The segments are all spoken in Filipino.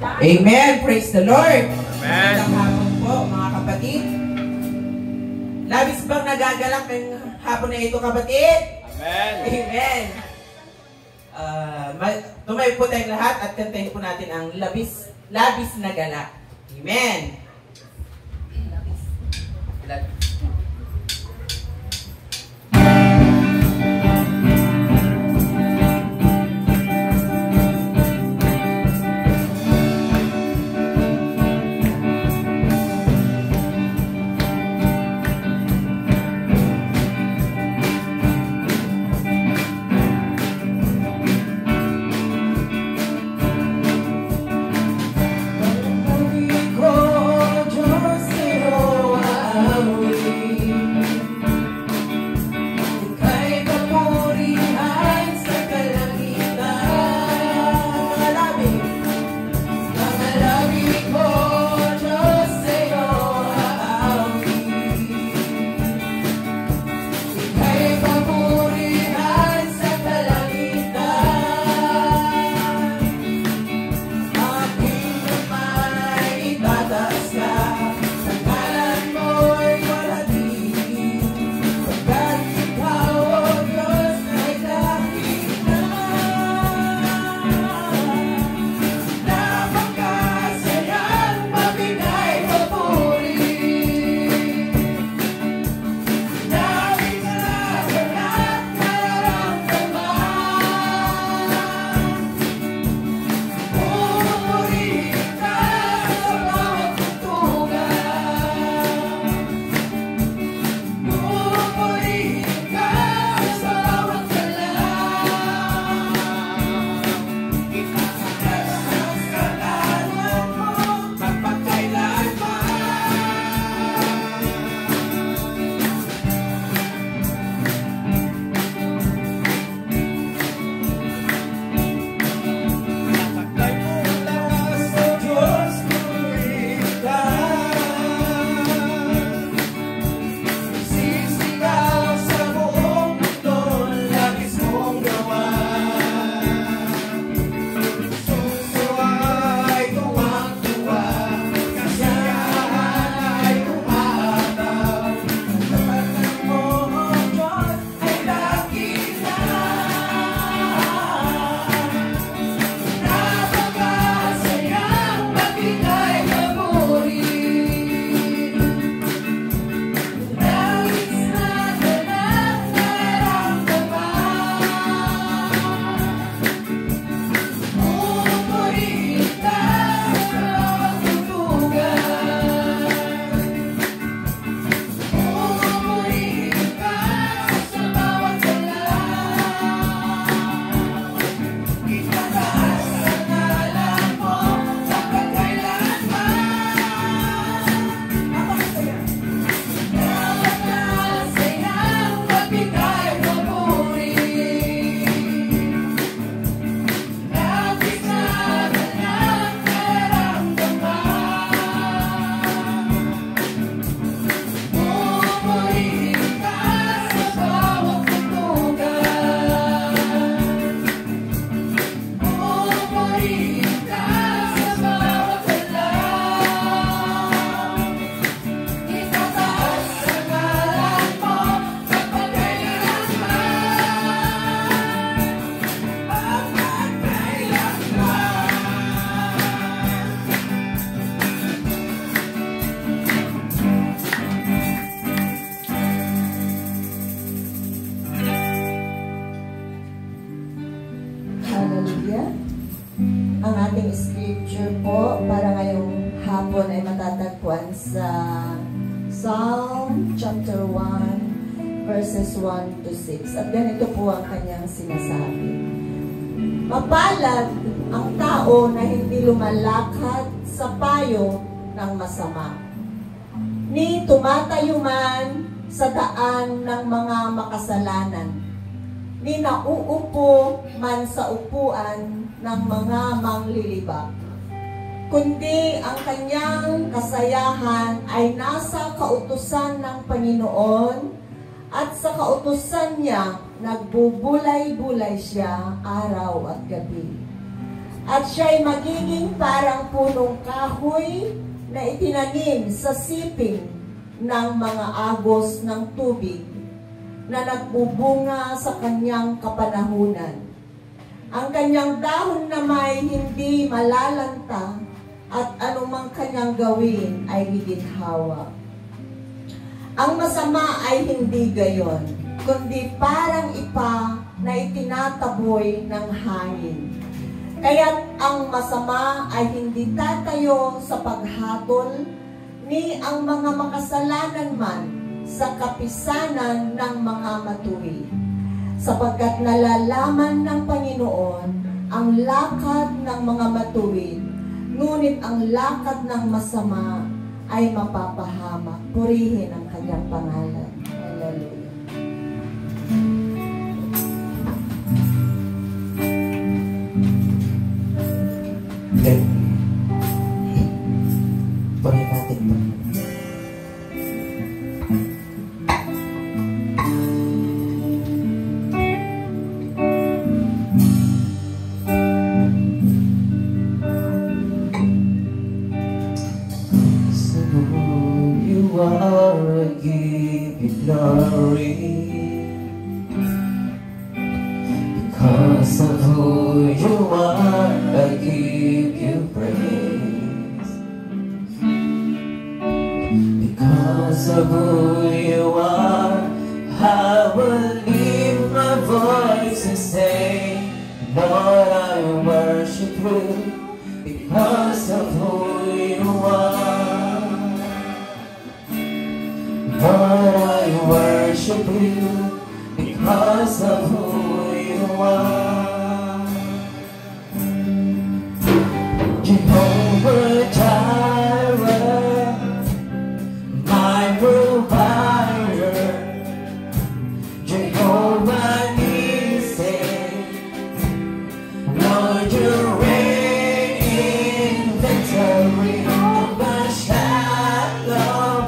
Amen. Praise the Lord. Amen. Magandang hapon po, mga kapatid. Labis bang nagagalak ng hapon na ito, kapatid? Amen. Amen. Tumayo po tayong lahat at kantahin po natin ang labis na galak. Amen. Ang ating scripture po para ngayong hapon ay matatagpuan sa Psalm chapter 1 verses 1 to 6. At ganito po ang kanyang sinasabi. Mapalad ang tao na hindi lumalakad sa payo ng masama, ni tumatayo man sa daan ng mga makasalanan, ni nauupo man sa upuan ng mga manglilibak. Kundi ang kanyang kasayahan ay nasa kautusan ng Panginoon, at sa kautusan niya nagbubulay-bulay siya araw at gabi. At siya'y magiging parang punong kahoy na itinanim sa siping ng mga agos ng tubig na nagbubunga sa kanyang kapanahunan. Ang kanyang dahon na may hindi malalanta at anumang kanyang gawin ay giginhawa. Ang masama ay hindi gayon, kundi parang ipa na itinataboy ng hangin. Kaya't ang masama ay hindi tatayo sa paghatol, ni ang mga makasalanan man sa kapisanan ng mga matuwid. Sapagkat nalalaman ng Panginoon ang lakad ng mga matuwid, ngunit ang lakad ng masama ay mapapahamak. Purihin ang kanyang pangalan. Hallelujah. Purihin natin po. Glory, because of who you are, I give you praise. Because of who you are, I will lift my voice and say, Lord, I worship you. Because of who you are, Lord, I worship you because of who you are. Jehovah Jireh, my provider. Jehovah Nissi, Lord, you reign in victory. Jehovah Shalom,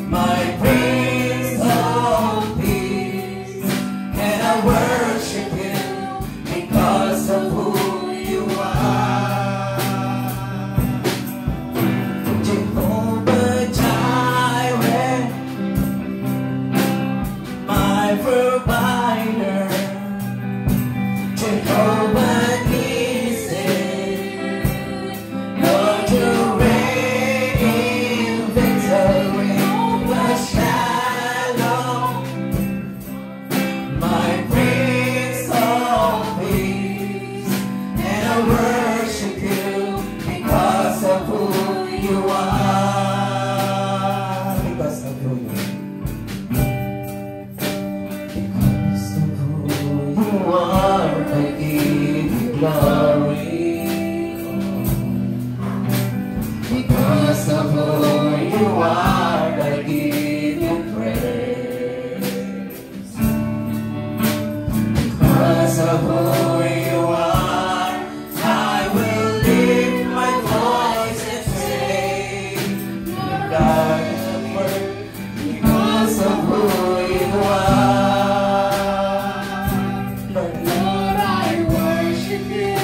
my Prince of Peace, and I worship you because of who you are. Jehovah Jireh, my provider. Jehovah Nissi, Lord, you reign in victory. Shalom, my Prince of Peace, and I worship you because of who you are. Because of who you are, I give you glory. Because of who you are, I give you praise. Because of who you are, I will lift my voice and say, God, because of who you are, Lord, I worship you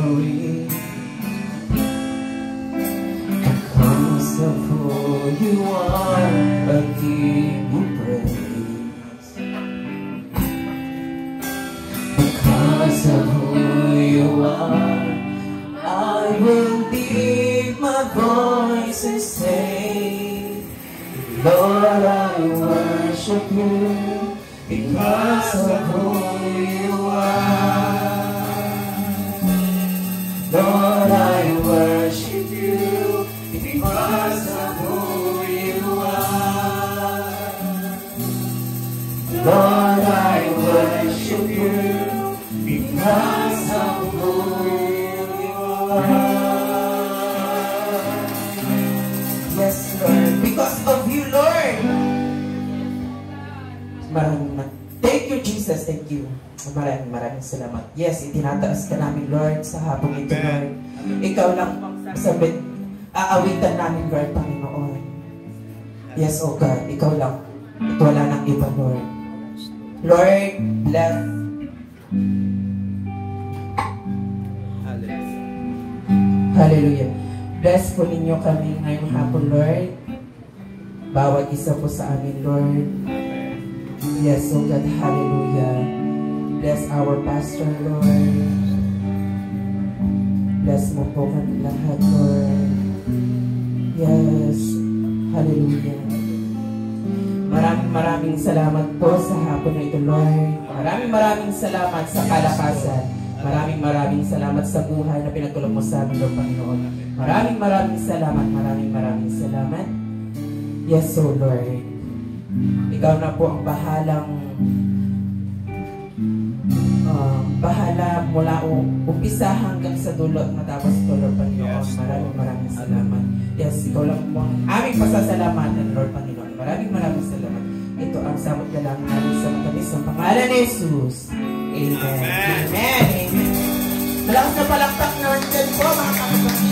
glory. Because of who you are, I give you praise. Because of who you are, I will lift my voice and say, Lord, I worship you because of who you are. Lord, I worship you because of who you are. Lord, I worship you because of who you are. Yes, Lord, because of you, Lord. Thank you, Jesus. Thank you. Maraming salamat. Yes, itinataas ka namin, Lord, sa hapong ito, Lord. Ikaw lang sabit, aawitan namin, Lord, Panginoon. Yes, oh God, ikaw lang. At wala nang iba, Lord. Lord, bless. Hallelujah. Bless po ninyo kami ngayong hapon, Lord. Bawat isa po sa amin, Lord. Yes, oh God, hallelujah. Bless our pastor, Lord. Bless mo po kami lahat, Lord. Yes, hallelujah. Maraming salamat po sa hapon na ito, Lord. Maraming salamat sa kalakasan. Maraming salamat sa buhay na pinagkulong mo sa amin, Lord Panginoon. Maraming salamat. Yes, oh Lord. Ikaw na po ang bahala mula umpisa hanggang sa dulo at matapos ito, Lord Panginoon. Maraming salamat. Yes, ikaw lang po ang aming pasasalamatan, Lord Panginoon. Maraming salamat. Ito ang samot na lang namin sa matamis ng pangalan ni Jesus. Amen. Amen. Malakas na palakpak naman dyan po, mga kapatid.